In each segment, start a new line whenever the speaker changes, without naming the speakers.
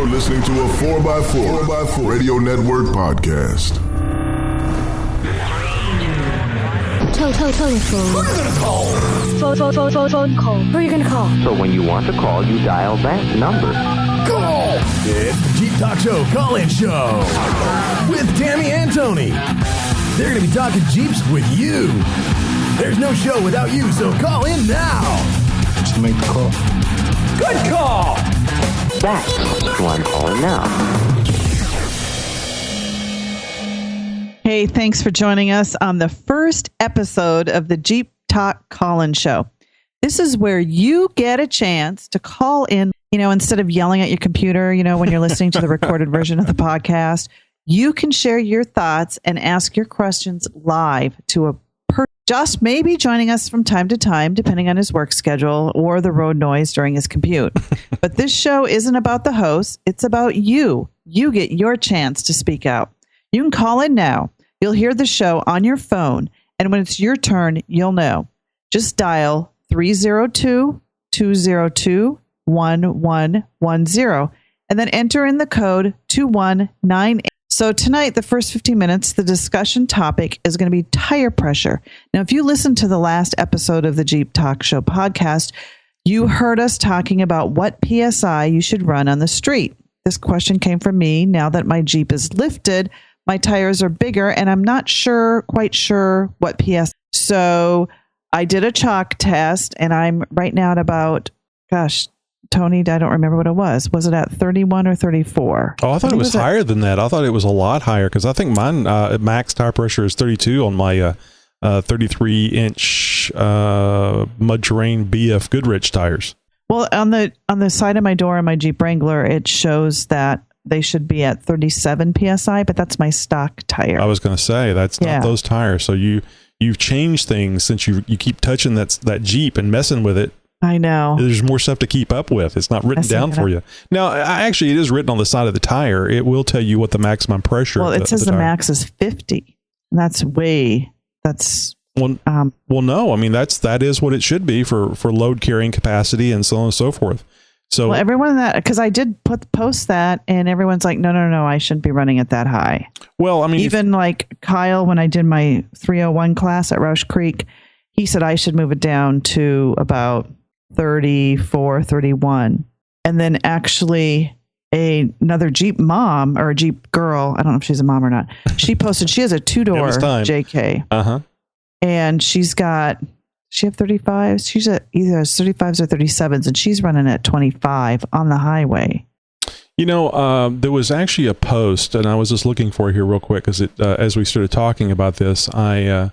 You're listening to a 4x4 Radio Network podcast.
Telephone.
Who are you gonna call?
Phone call. Who are you gonna call?
So when you want to call, you dial that number.
Call! It's the Jeep Talk Show call-in show with Tammy and Tony. They're gonna be talking Jeeps with you. There's no show without you, so call in now.
Just make the call.
Good call!
That's who I'm calling now.
Hey, thanks for joining us on the first episode of the Jeep Talk call-in show. This is where you get a chance to call in, instead of yelling at your computer, when you're listening to the recorded version of the podcast, you can share your thoughts and ask your questions live to a person just maybe joining us from time to time, depending on his work schedule or the road noise during his commute. But this show isn't about the host. It's about you. You get your chance to speak out. You can call in now. You'll hear the show on your phone, and when it's your turn, you'll know. Just dial 302-202-1110 and then enter in the code 2198. So tonight, the first 15 minutes, the discussion topic is going to be tire pressure. Now, if you listened to the last episode of the Jeep Talk Show podcast, you heard us talking about what PSI you should run on the street. This question came from me. Now that my Jeep is lifted, my tires are bigger, and I'm not quite sure what PSI. So I did a chalk test, and I'm right now at about, Tony, I don't remember what it was. Was it at 31 or 34?
Oh, I thought it was higher than that. I thought it was a lot higher because I think mine max tire pressure is 32 on my 33-inch mud terrain BF Goodrich tires.
Well, on the side of my door in my Jeep Wrangler, it shows that they should be at 37 PSI, but that's my stock tire.
I was going to say, that's not those tires. So you've changed things since you keep touching that Jeep and messing with it.
I know.
There's more stuff to keep up with. It's not written down for you. Now, actually, it is written on the side of the tire. It will tell you what the maximum pressure
is. Well, it says the max is 50. And that's
well, no. I mean, that is what it should be for load carrying capacity and so on and so forth. So
everyone because I did post that, and everyone's like, no, I shouldn't be running it that high. Well, I mean, even like Kyle, when I did my 301 class at Roush Creek, he said I should move it down to about 34, 31. And then actually another Jeep mom or a Jeep girl, I don't know if she's a mom or not, she posted, she has a 2-door JK. Uh-huh. And she have 35s? She's at either 35s or 37s, and she's running at 25 on the highway.
There was actually a post, and I was just looking for it here real quick because as we started talking about this, I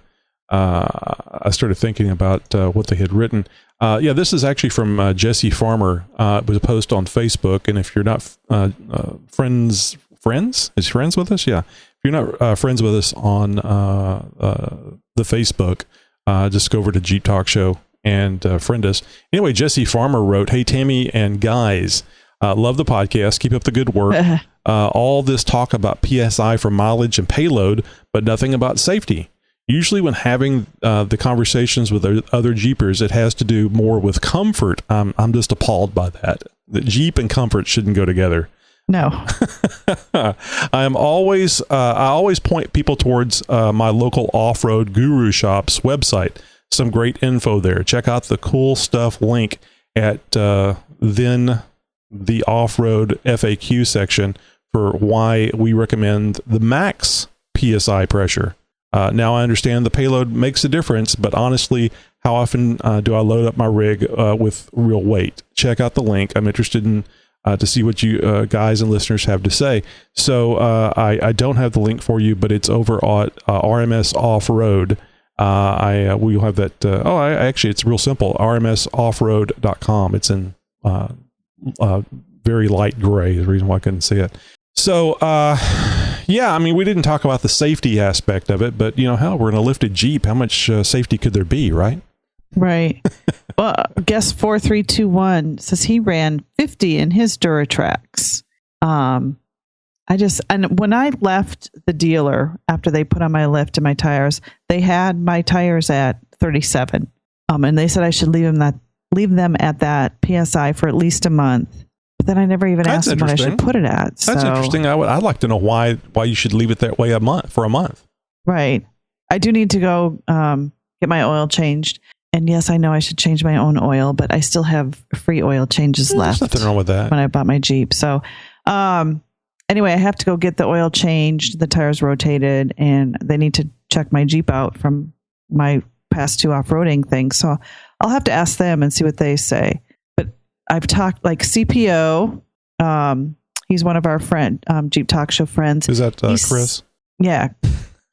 started thinking about what they had written. This is actually from Jesse Farmer. It was a post on Facebook, and if you're not friends with us? Yeah. If you're not friends with us on the Facebook, just go over to Jeep Talk Show and friend us. Anyway, Jesse Farmer wrote, "Hey, Tammy and guys, love the podcast. Keep up the good work. All this talk about PSI for mileage and payload, but nothing about safety. Usually when having the conversations with other Jeepers, it has to do more with comfort. I'm just appalled by that. The Jeep and comfort shouldn't go together."
No.
I always point people towards my local off-road guru shop's website. Some great info there. Check out the cool stuff link at then the off-road FAQ section for why we recommend the max PSI pressure. Now I understand the payload makes a difference, but honestly, how often do I load up my rig with real weight? Check out the link. I'm interested in to see what you guys and listeners have to say. So I don't have the link for you, but it's over at RMS Off-Road. We'll have that. Actually, it's real simple. rmsoffroad.com. It's in very light gray is the reason why I couldn't see it. So, I mean, we didn't talk about the safety aspect of it, but, hell, we're in a lifted Jeep. How much safety could there be, right?
Right. Well, guest 4321 says he ran 50 in his Duratrax. And when I left the dealer after they put on my lift and my tires, they had my tires at 37. And they said I should leave them at that PSI for at least a month. But then I never even
That's
asked him what I should put it at.
That's interesting. I'd like to know why you should leave it that way for a month.
Right. I do need to go get my oil changed. And yes, I know I should change my own oil, but I still have free oil changes left.
There's nothing wrong with that.
When I bought my Jeep. So anyway, I have to go get the oil changed, the tires rotated, and they need to check my Jeep out from my past 2 off-roading things. So I'll have to ask them and see what they say. But I've talked like CPO. He's one of our Jeep Talk Show friends.
Is that Chris?
Yeah.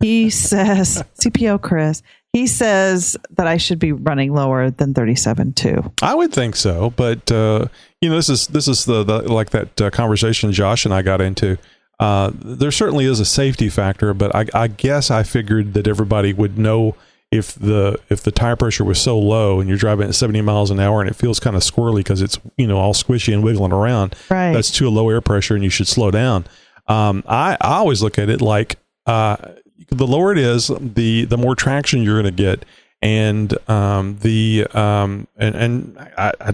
He says, CPO Chris, he says that I should be running lower than 37 too.
I would think so, but this is the like that conversation Josh and I got into. There certainly is a safety factor, but I guess I figured that everybody would know if the tire pressure was so low and you're driving at 70 miles an hour and it feels kind of squirrely because it's all squishy and wiggling around.
Right.
That's too low air pressure and you should slow down. I always look at it like the lower it is, the more traction you're going to get, and I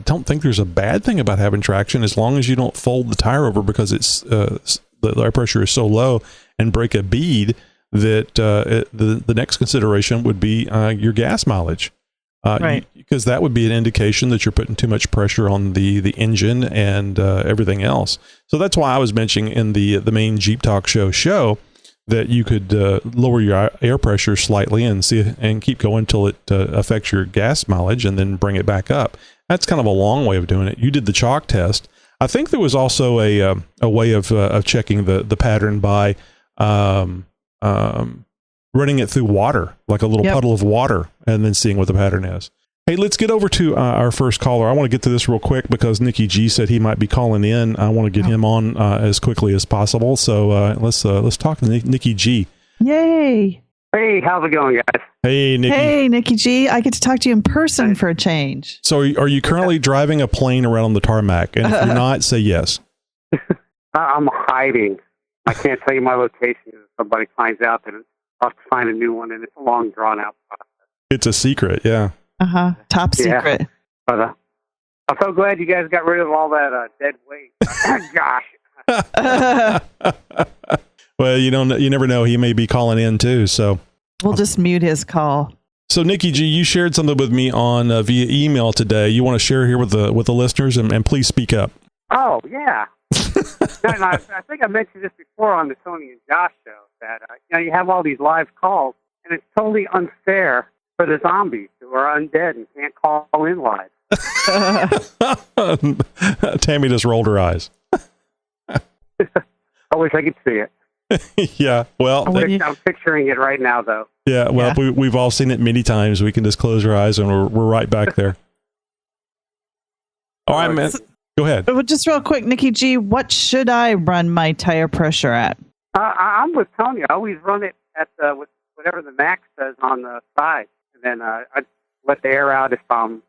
don't think there's a bad thing about having traction as long as you don't fold the tire over because it's the air pressure is so low and break a bead. That the next consideration would be your gas mileage,
right? Because
that would be an indication that you're putting too much pressure on the engine and everything else. So that's why I was mentioning in the main Jeep Talk show that you could lower your air pressure slightly and keep going until it affects your gas mileage and then bring it back up. That's kind of a long way of doing it. You did the chalk test. I think there was also a way of checking the pattern by running it through water, like a little puddle of water, and then seeing what the pattern is. Hey, let's get over to our first caller. I want to get to this real quick because Nicky G said he might be calling in. I want to get him on as quickly as possible. So let's talk to Nicky G.
Yay!
Hey, how's it going, guys?
Hey, Nicky.
Hey, Nicky G. I get to talk to you in person for a change.
So are you currently driving a plane around on the tarmac? And if you're not, say yes.
I'm hiding. I can't tell you my location if somebody finds out that I'll have to find a new one, and it's a long, drawn-out process.
It's a secret, yeah.
Top secret.
Yeah. But I'm so glad you guys got rid of all that dead weight. Gosh.
Well, you never know. He may be calling in too. So
we'll just mute his call.
So Nicky G, you shared something with me on via email today. You want to share here with the listeners, and please speak up.
Oh yeah. No, I think I mentioned this before on the Tony and Josh show that you have all these live calls, and it's totally unfair for the zombies who are undead and can't call in live.
Tammy just rolled her eyes.
I wish I could see it.
Yeah, well,
I'm picturing it right now, though.
Yeah, well,
yeah.
We've all seen it many times. We can just close our eyes and we're right back there. All right, man. Go ahead.
Just real quick, Nicky G, what should I run my tire pressure at?
I'm with Tony. I always run it at with whatever the max says on the side, and then I let the air out if I'm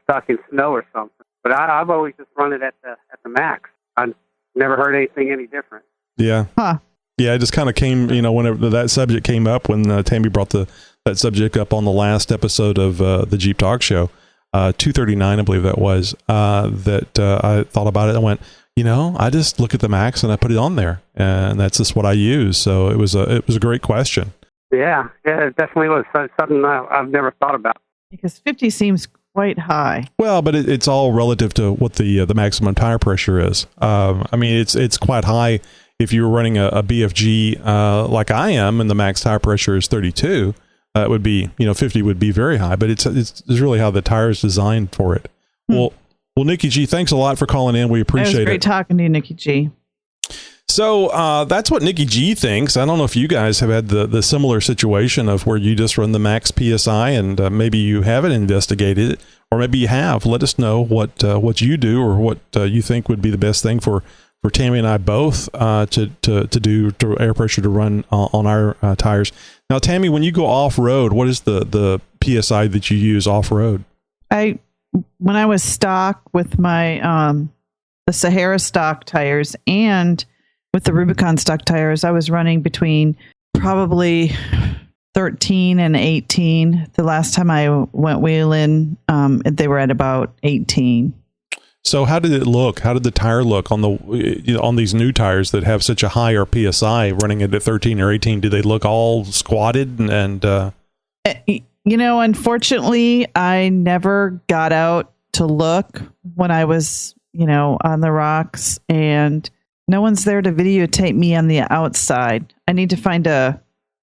stuck in snow or something. But I've always just run it at the max. I've never heard anything any different.
Yeah.
Huh.
Yeah, it just kind of came, whenever that subject came up, when Tammy brought that subject up on the last episode of the Jeep Talk Show, 239, I believe that was, I thought about it and went, I just look at the max and I put it on there, and that's just what I use. So it was a great question.
Yeah, it definitely was something I've never thought about.
Because 50 seems quite high.
Well, but it's all relative to what the maximum tire pressure is. I mean, it's quite high. If you were running a BFG like I am, and the max tire pressure is 32, it would be 50 would be very high. But it's really how the tire is designed for it. Well, Nicky G, thanks a lot for calling in. We appreciate it.
It was great talking to you, Nicky G.
So that's what Nicky G thinks. I don't know if you guys have had the similar situation of where you just run the max PSI, and maybe you haven't investigated it, or maybe you have. Let us know what you do, or what you think would be the best thing for Tammy and I both to do to air pressure to run on our tires. Now, Tammy, when you go off road, what is the PSI that you use off road?
When I was stock with my the Sahara stock tires and with the Rubicon stock tires, I was running between probably 13 and 18. The last time I went wheeling, they were at about 18.
So how did it look? How did the tire look on on these new tires that have such a higher PSI running at 13 or 18? Do they look all squatted and
Unfortunately, I never got out to look when I was, on the rocks, and no one's there to videotape me on the outside. I need to find a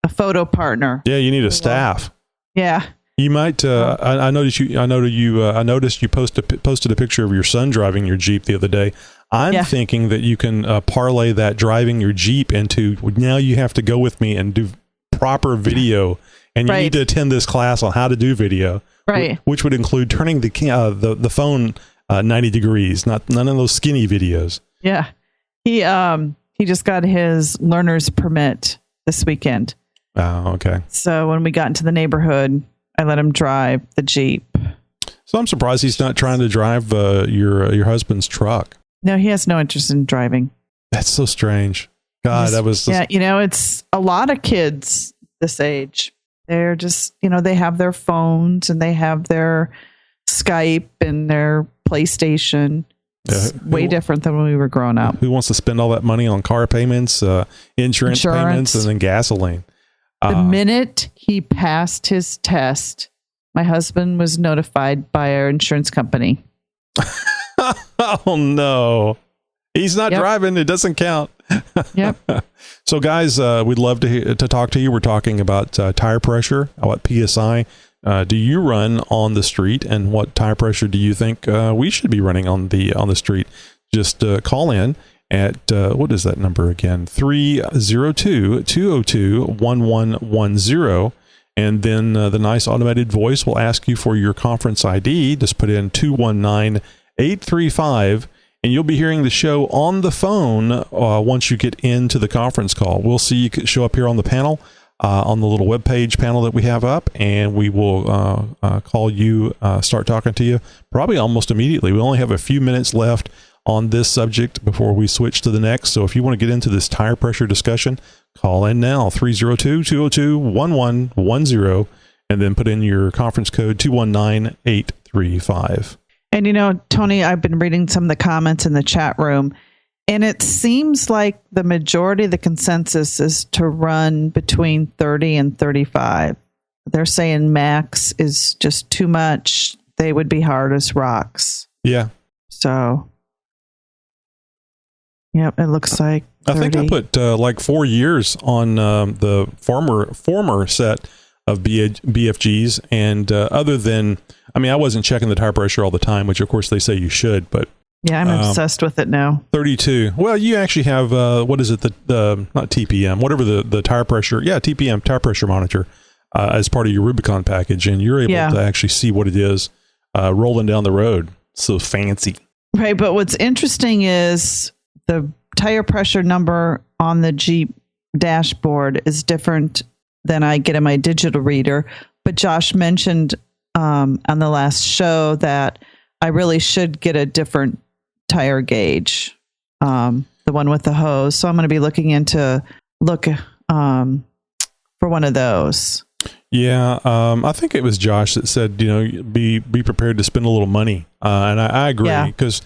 photo partner.
Yeah, you need a staff.
Yeah.
You might. I noticed you posted a picture of your son driving your Jeep the other day. I'm thinking that you can parlay that driving your Jeep into now you have to go with me and do proper video, and you need to attend this class on how to do video, right? Which would include turning the phone 90 degrees, none of those skinny videos.
Yeah, he just got his learner's permit this weekend.
Oh, okay.
So when we got into the neighborhood, I let him drive the Jeep.
So I'm surprised he's not trying to drive your husband's truck.
No, he has no interest in driving.
That's so strange. God, that was...
it's a lot of kids this age. They're just, they have their phones and they have their Skype and their PlayStation. It's way different than when we were growing up.
Who wants to spend all that money on car payments, insurance payments, and then gasoline?
The minute he passed his test, my husband was notified by our insurance company.
Oh, no. He's not driving. It doesn't count.
Yep.
So, guys, we'd love to talk to you. We're talking about tire pressure, what PSI do you run on the street, and what tire pressure do you think we should be running on the street? Just call in at, what is that number again? 302-202-1110. And then the nice automated voice will ask you for your conference ID. Just put in 219-835, and you'll be hearing the show on the phone once you get into the conference call. We'll see you show up here on the panel, on the little webpage panel that we have up, and we will call you, start talking to you probably almost immediately. We only have a few minutes left on this subject before we switch to the next. So if you want to get into this tire pressure discussion, call in now, 302-202-1110, and then put in your conference code 219835.
And Tony, I've been reading some of the comments in the chat room, and it seems like the majority of the consensus is to run between 30 and 35. They're saying max is just too much. They would be hard as rocks.
Yeah.
So... Yep, it looks like 30.
I think I put like 4 years on the former set of BFGs, and other than, I wasn't checking the tire pressure all the time, which of course they say you should, but
yeah, I'm obsessed with it now.
32. Well, you actually have what is it? The not TPM, whatever the tire pressure. Yeah, TPM, tire pressure monitor, as part of your Rubicon package, and you're able to actually see what it is rolling down the road. So fancy,
right? But what's interesting is the tire pressure number on the Jeep dashboard is different than I get in my digital reader. But Josh mentioned on the last show that I really should get a different tire gauge, the one with the hose. So I'm going to be looking for one of those.
Yeah, I think it was Josh that said, be prepared to spend a little money, and I agree, because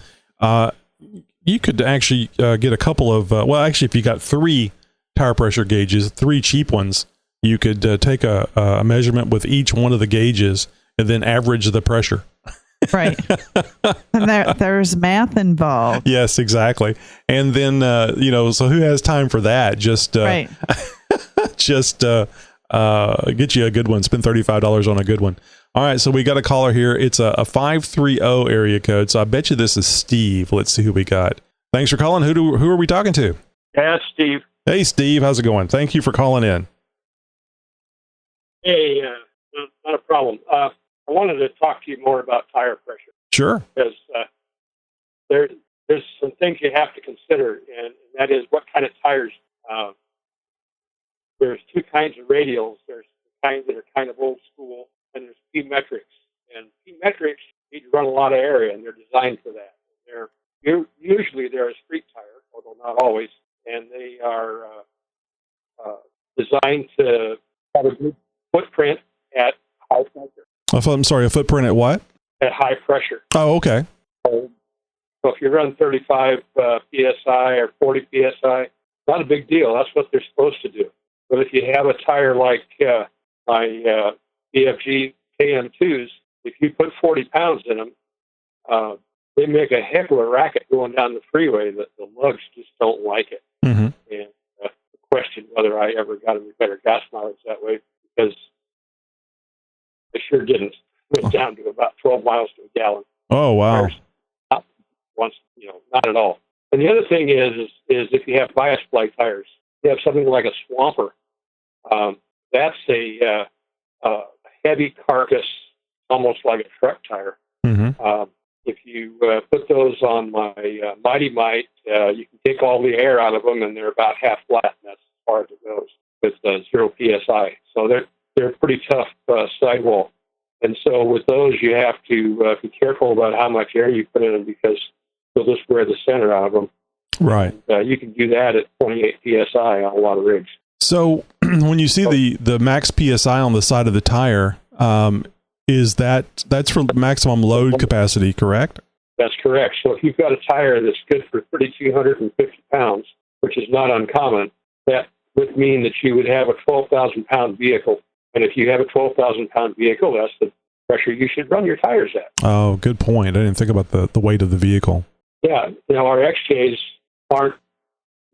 you could actually get a couple of, actually, if you got 3 tire pressure gauges, 3 cheap ones, you could take a measurement with each one of the gauges and then average the pressure.
Right. And there's math involved.
Yes, exactly. And then, so who has time for that? Just, right. Just get you a good one. Spend $35 on a good one. All right, so we got a caller here. It's a 530 area code, so I bet you this is Steve. Let's see who we got. Thanks for calling. Who are we talking to?
Yeah, it's Steve.
Hey, Steve. How's it going? Thank you for calling in.
Hey, not a problem. I wanted to talk to you more about tire pressure.
Sure.
Because there's some things you have to consider, and that is what kind of tires. There's 2 kinds of radials. There's the kinds that are kind of old school, and there's P-metrics. And P-metrics need to run a lot of area, and they're designed for that. Usually they're a street tire, although not always, and they are designed to have a good footprint at high pressure.
I'm sorry, a footprint at what?
At high pressure.
Oh, okay.
run 35 psi or 40 psi. Not a big deal. That's what they're supposed to do. But if you have a tire like my BFG KM2s, if you put 40 pounds in them, they make a heck of a racket going down the freeway that the lugs just don't like it.
Mm-hmm.
And question whether I ever got any better gas mileage that way, because I sure didn't. Went down to about 12 miles to a gallon.
Oh, wow.
Not once, not at all. And the other thing is if you have bias ply tires, you have something like a swamper. That's a heavy carcass, almost like a truck tire.
Mm-hmm.
If you put those on my Mighty Might, you can take all the air out of them, and they're about half flat, and that's as far as it goes with 0 psi. So they're pretty tough sidewall. And so with those, you have to be careful about how much air you put in them, because you'll just wear the center out of them.
Right.
And, you can do that at 28 psi on a lot of rigs.
So when you see the max psi on the side of the tire, that's for maximum load capacity, correct?
That's correct. So if you've got a tire that's good for 3,250 pounds, which is not uncommon, that would mean that you would have a 12,000-pound vehicle. And if you have a 12,000-pound vehicle, that's the pressure you should run your tires at.
Oh, good point. I didn't think about the weight of the vehicle.
Yeah. Our XJs aren't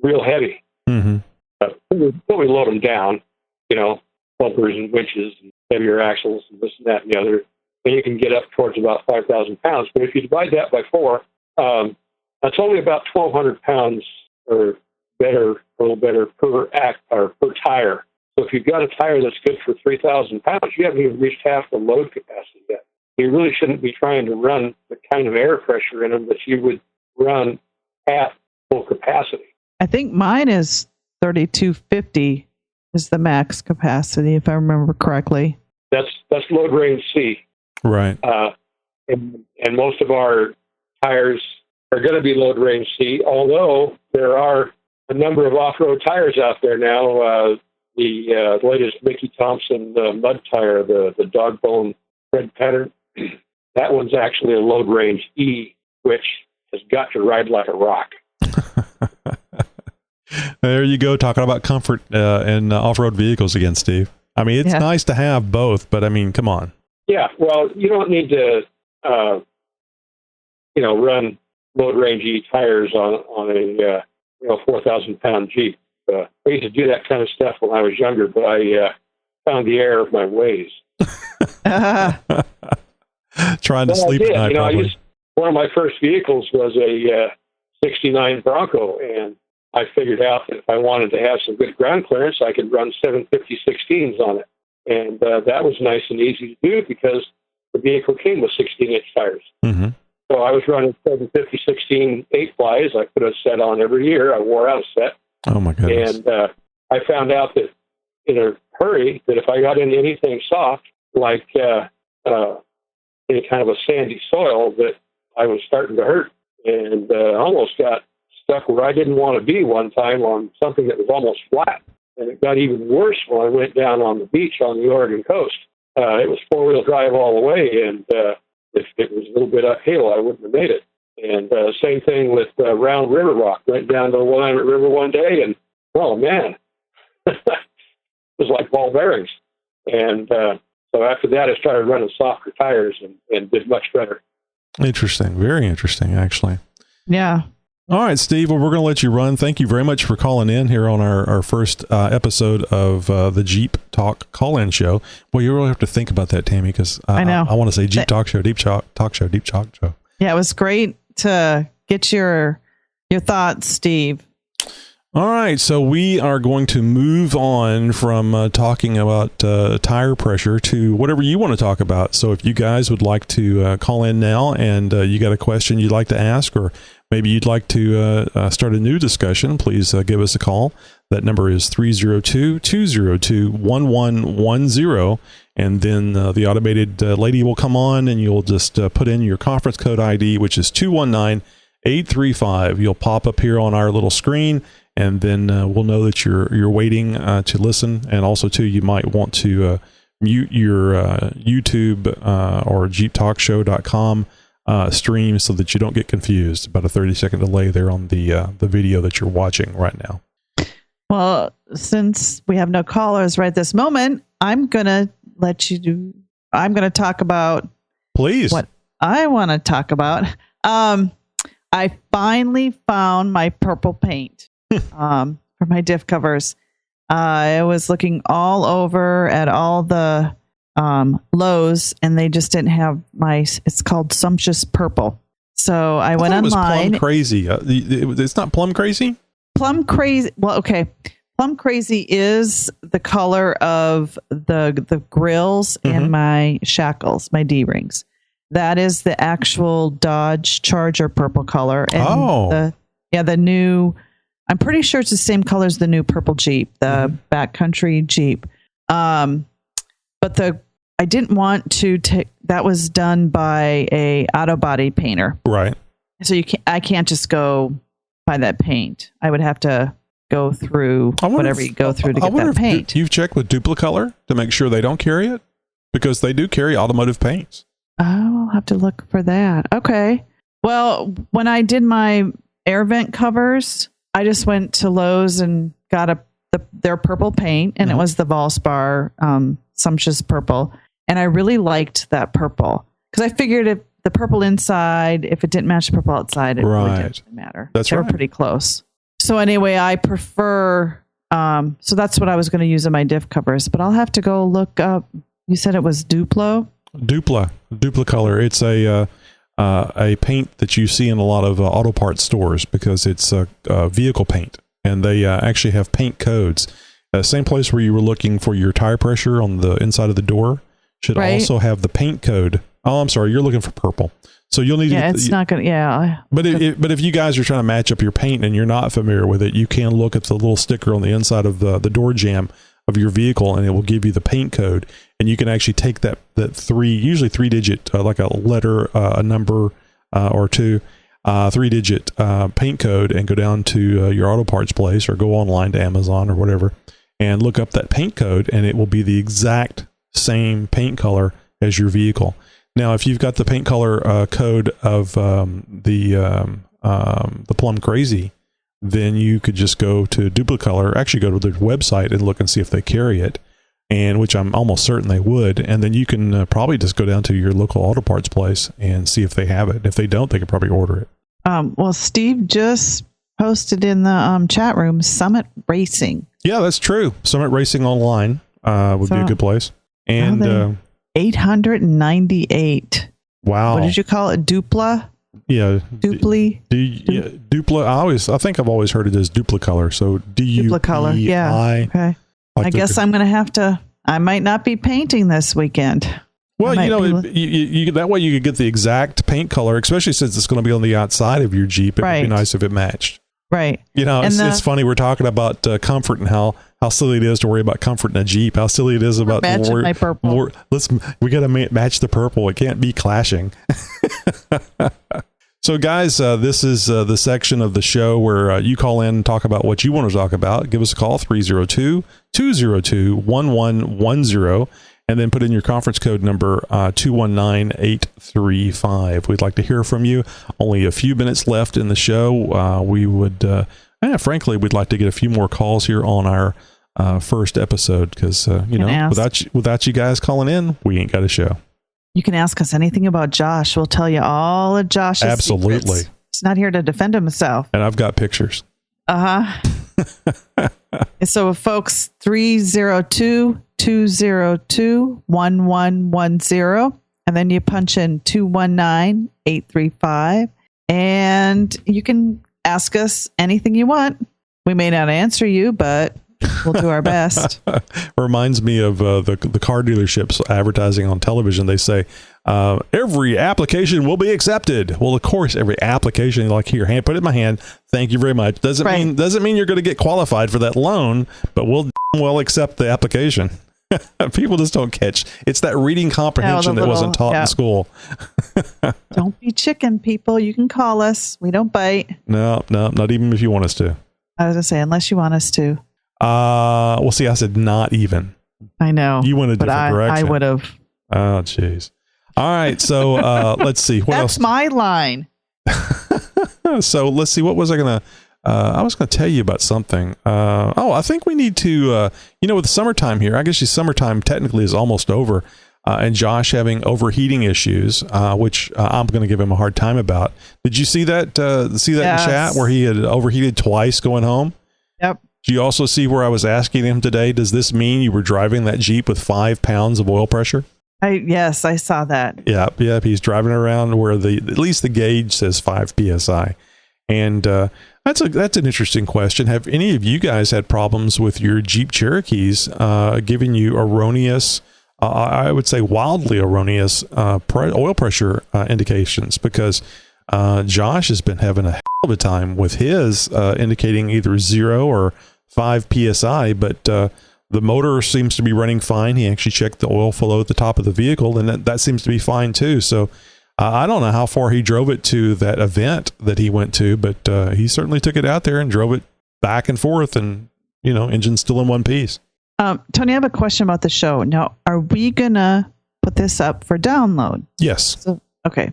real heavy.
Mm-hmm.
But we load them down, bumpers and winches and heavier axles and this and that and the other. And you can get up towards about 5,000 pounds. But if you divide that by 4, that's only about 1,200 pounds or better, a little better per tire. So if you've got a tire that's good for 3,000 pounds, you haven't even reached half the load capacity yet. You really shouldn't be trying to run the kind of air pressure in them that you would run at full capacity.
I think mine is 3,250 is the max capacity, if I remember correctly.
That's load range C.
Right.
And most of our tires are going to be load range C, although there are a number of off-road tires out there now. The latest Mickey Thompson mud tire, the dog bone red pattern, that one's actually a load range E, which has got to ride like a rock.
There you go, talking about comfort in off-road vehicles again, Steve. I mean, it's nice to have both, but I mean, come on. Yeah,
well, you don't need to, run load range E tires on a 4,000-pound Jeep. I used to do that kind of stuff when I was younger, but I found the error of my ways.
Trying to sleep at night, probably.
One of my first vehicles was a 69 Bronco, and I figured out that if I wanted to have some good ground clearance, I could run 750 16s on it. And that was nice and easy to do because the vehicle came with 16-inch tires. Mm-hmm. So I was running 750 16 8-flies. I put a set on every year. I wore out a set.
Oh, my goodness.
And I found out that in a hurry that if I got into anything soft, like any kind of a sandy soil, that I was starting to hurt. And almost got stuck where I didn't want to be one time on something that was almost flat. And it got even worse when I went down on the beach on the Oregon coast. It was 4-wheel drive all the way, and if it was a little bit uphill, I wouldn't have made it. And same thing with Round River Rock. Went down to the Willamette River one day, and, oh, man, it was like ball bearings. And so after that, I started running softer tires and did much better.
Interesting. Very interesting, actually.
Yeah.
All right, Steve. Well, we're going to let you run. Thank you very much for calling in here on our first episode of the Jeep Talk call-in show. Well, you really have to think about that, Tammy, because
I know.
I want to say Jeep Talk Show, Deep Talk Show, Deep Talk Show.
Yeah, it was great to get your thoughts, Steve.
All right, so we are going to move on from talking about tire pressure to whatever you want to talk about. So if you guys would like to call in now and you got a question you'd like to ask, or maybe you'd like to start a new discussion, please give us a call. That number is 302-202-1110. And then the automated lady will come on and you'll just put in your conference code ID, which is 219835. You'll pop up here on our little screen, and then we'll know that you're waiting to listen. And also, too, you might want to mute your YouTube or JTCiS.com stream so that you don't get confused. About a 30-second delay there on the video that you're watching right now.
Well, since we have no callers right this moment, I'm going to talk about
Please.
What I want to talk about. I finally found my purple paint for my diff covers. I was looking all over at all the Lowe's, and they just didn't have it's called Sumptuous Purple. So I went online.
It was Plum Crazy. It's not Plum Crazy?
Plum Crazy. Well, okay. Plum Crazy is the color of the grills and my shackles, my D-rings. That is the actual Dodge Charger purple color. And the new, I'm pretty sure it's the same color as the new purple Jeep, the backcountry Jeep. But I didn't want to take, that was done by a auto body painter.
Right.
So I can't just go buy that paint. I would have to go through whatever you go through to get that paint.
You've checked with Duplicolor to make sure they don't carry it? Because they do carry automotive paints.
Oh, I'll have to look for that. Okay. Well, when I did my air vent covers, I just went to Lowe's and got their purple paint, and it was the Valspar Sumptuous Purple. And I really liked that purple because I figured if the purple inside, if it didn't match the purple outside, it really didn't matter. They were pretty close. So anyway, I prefer, so that's what I was going to use in my diff covers, but I'll have to go look up. You said it was Duplicolor.
It's a paint that you see in a lot of auto parts stores because it's vehicle paint, and they actually have paint codes. Same place where you were looking for your tire pressure on the inside of the door should also have the paint code. Oh, I'm sorry, you're looking for purple. So you'll need to
it's not going to, yeah.
But if you guys are trying to match up your paint and you're not familiar with it, you can look at the little sticker on the inside of the door jamb of your vehicle, and it will give you the paint code. And you can actually take that usually 3-digit, like a letter, a number, or two, 3-digit paint code, and go down to your auto parts place or go online to Amazon or whatever and look up that paint code, and it will be the exact same paint color as your vehicle. Now, if you've got the paint color code of the Plum Crazy, then you could just go to Duplicolor, actually go to their website and look and see if they carry it, and which I'm almost certain they would. And then you can probably just go down to your local auto parts place and see if they have it. If they don't, they can probably order it.
Well, Steve just posted in the chat room, Summit Racing.
Yeah, that's true. Summit Racing Online would be a good place. And
898.
Wow.
What did you call it? Dupla?
Yeah.
Dupla.
I think I've always heard it as Duplicolor. So
Duplicolor. Yeah. Okay. I guess I'm going to have to, I might not be painting this weekend.
Well, you that way you could get the exact paint color, especially since it's going to be on the outside of your Jeep. It would be nice if it matched.
Right.
It's funny. We're talking about comfort and how silly it is to worry about comfort in a Jeep. How silly it is about
matching my purple.
We got to match the purple. It can't be clashing. So, guys, this is the section of the show where you call in and talk about what you want to talk about. Give us a call, 302-202-1110, and then put in your conference code number 219835. We'd like to hear from you. Only a few minutes left in the show. We would, frankly, we'd like to get a few more calls here on our first episode because, without you guys calling in, we ain't got a show.
You can ask us anything about Josh. We'll tell you all of Josh's
Absolutely.
secrets. He's not here to defend himself.
And I've got pictures.
So, folks, 302-202-1110. And then you punch in 219-835. And you can ask us anything you want. We may not answer you, but we'll do our best.
Reminds me of the car dealerships advertising on television. They say every application will be accepted. Well, of course, every application, like here, put it in my hand. Thank you very much. Doesn't mean you're going to get qualified for that loan, but we'll accept the application. People just don't catch. It's that reading comprehension that wasn't taught in school.
Don't be chicken, people. You can call us. We don't bite.
No, not even if you want us to.
I was going to say, unless you want us to.
Well, see, I said not even.
I know.
You went a different direction.
I would have.
Oh, jeez. All right. So let's see. What
That's
else?
my line.
So let's see. What was I going to? I was going to tell you about something. I think we need to, with the summertime here, I guess the summertime technically is almost over. And Josh having overheating issues, which I'm going to give him a hard time about. Did you see that? In chat where he had overheated twice going home?
Yep.
Do you also see where I was asking him today? Does this mean you were driving that Jeep with 5 pounds of oil pressure?
Yes, I saw that.
Yeah. He's driving around where at least the gauge says 5 psi, and that's an interesting question. Have any of you guys had problems with your Jeep Cherokees giving you erroneous? I would say wildly erroneous oil pressure indications, because Josh has been having a hell of a time with his indicating either 0 or 5 psi, but the motor seems to be running fine. He actually checked the oil flow at the top of the vehicle, and that seems to be fine too. So I don't know how far he drove it to that event that he went to, but he certainly took it out there and drove it back and forth, and engine's still in one piece.
Tony, I have a question about the show. Now, are we going to put this up for download?
Yes.
Okay.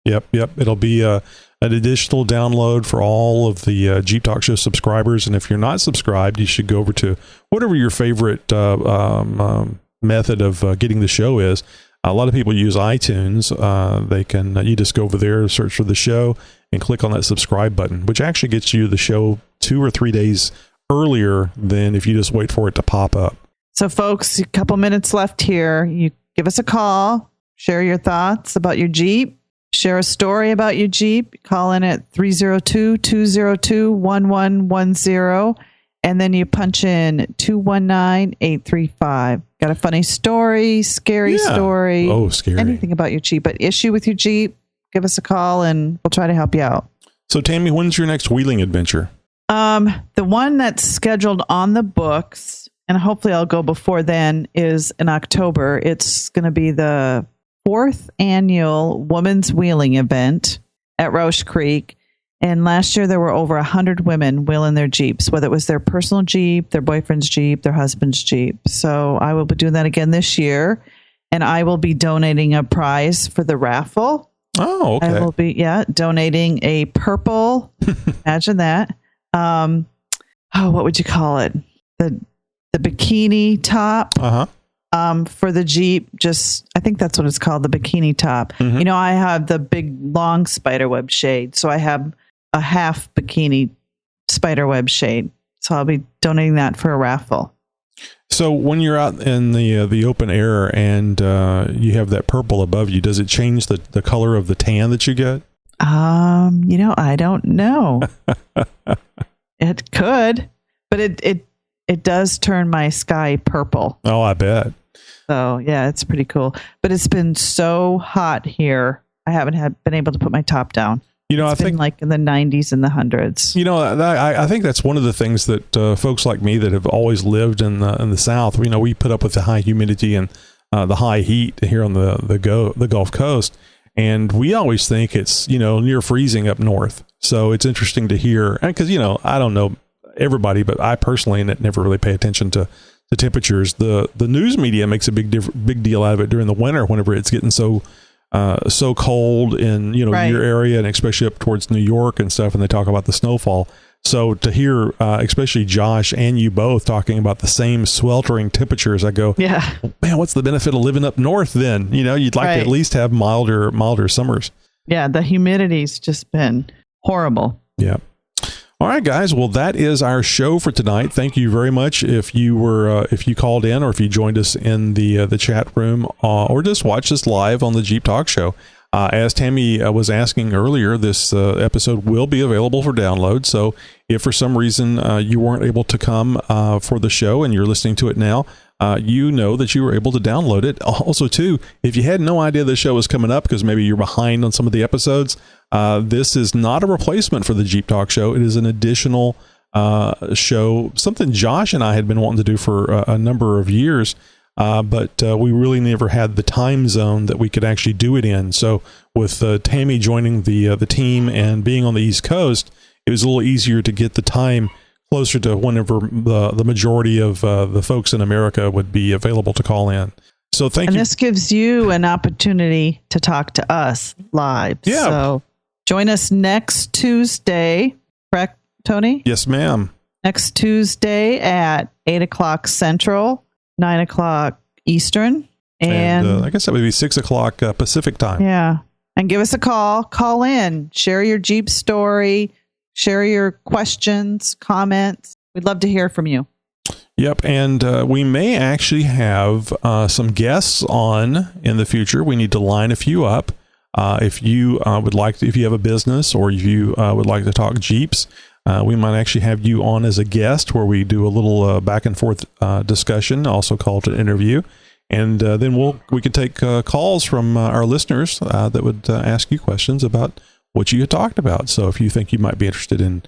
Yep. It'll be an additional download for all of the Jeep Talk Show subscribers. And if you're not subscribed, you should go over to whatever your favorite method of getting the show is. A lot of people use iTunes. You just go over there, search for the show, and click on that subscribe button, which actually gets you the show 2 or 3 days earlier than if you just wait for it to pop up.
So folks, a couple minutes left here. You give us a call, share your thoughts about your Jeep, share a story about your Jeep. Call in at 302-202-1110, and then you punch in 219-835. Got a funny story, scary story.
Oh, scary.
Anything about your Jeep, but issue with your Jeep, give us a call and we'll try to help you out.
So Tammy, when's your next wheeling adventure?
The one that's scheduled on the books, and hopefully I'll go before then, is in October. It's going to be the 4th annual Women's Wheeling event at Roush Creek. And last year there were over 100 women wheeling their Jeeps, whether it was their personal Jeep, their boyfriend's Jeep, their husband's Jeep. So I will be doing that again this year, and I will be donating a prize for the raffle.
Oh, okay.
I will be, donating a purple, imagine that. What would you call it? The bikini top. For the Jeep. I think that's what it's called, the bikini top. Mm-hmm. I have the big long spiderweb shade, so I have a half bikini spiderweb shade. So I'll be donating that for a raffle.
So when you're out in the open air and you have that purple above you, does it change the color of the tan that you get?
I don't know. It could, but it does turn my sky purple.
Oh, I bet.
So yeah, it's pretty cool. But it's been so hot here. I haven't been able to put my top down. I think like in the 90s and the 100s.
I think that's one of the things that folks like me that have always lived in the South, we put up with the high humidity and the high heat here on the Gulf Coast. And we always think it's, near freezing up north. So it's interesting to hear, because, I don't know everybody, but I personally never really pay attention to the temperatures. The news media makes a big deal out of it during the winter, whenever it's getting so cold in,
right.
your area, and especially up towards New York and stuff. And they talk about the snowfall. So to hear, especially Josh and you both talking about the same sweltering temperatures, I go,
yeah,
man, what's the benefit of living up north then? You'd like to at least have milder summers. Yeah,
the humidity's just been horrible.
Yeah. All right, guys. Well, that is our show for tonight. Thank you very much. If you called in, or if you joined us in the chat room, or just watched us live on the Jeep Talk Show. As Tammy was asking earlier, this episode will be available for download. So if for some reason you weren't able to come for the show and you're listening to it now, you know that you were able to download it. Also, too, if you had no idea the show was coming up because maybe you're behind on some of the episodes, this is not a replacement for the Jeep Talk Show. It is an additional show, something Josh and I had been wanting to do for a number of years. But we really never had the time zone that we could actually do it in. So with Tammy joining the team and being on the East Coast, it was a little easier to get the time closer to whenever the majority of the folks in America would be available to call in. So thank
and
you.
this gives you an opportunity to talk to us live.
Yeah.
So join us next Tuesday, correct, Tony?
Yes, ma'am.
Next Tuesday at 8 o'clock Central, 9 o'clock Eastern. And
I guess that would be 6 o'clock Pacific time.
yeah. And give us a call. Call in. Share your Jeep story. Share your questions, comments. We'd love to hear from you.
Yep, and we may actually have some guests on in the future. We need to line a few up. If you would like to, if you have a business or if you would like to talk Jeeps, we might actually have you on as a guest where we do a little back and forth discussion, also called an interview. And then we could take calls from our listeners that would ask you questions about what you had talked about. So if you think you might be interested in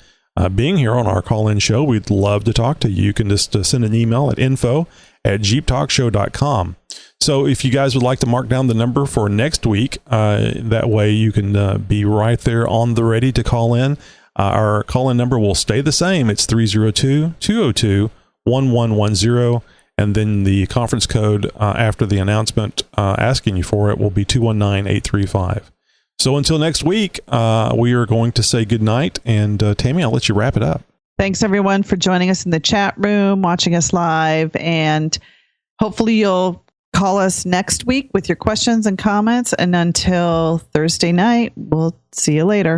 being here on our call-in show, we'd love to talk to you. You can just send an email at info@JTCiS.com. So if you guys would like to mark down the number for next week, that way you can be right there on the ready to call in. Our call-in number will stay the same. It's 302-202-1110. And then the conference code after the announcement asking you for it will be 219835. So until next week, we are going to say goodnight. And Tammy, I'll let you wrap it up.
Thanks, everyone, for joining us in the chat room, watching us live. And hopefully you'll call us next week with your questions and comments. And until Thursday night, we'll see you later.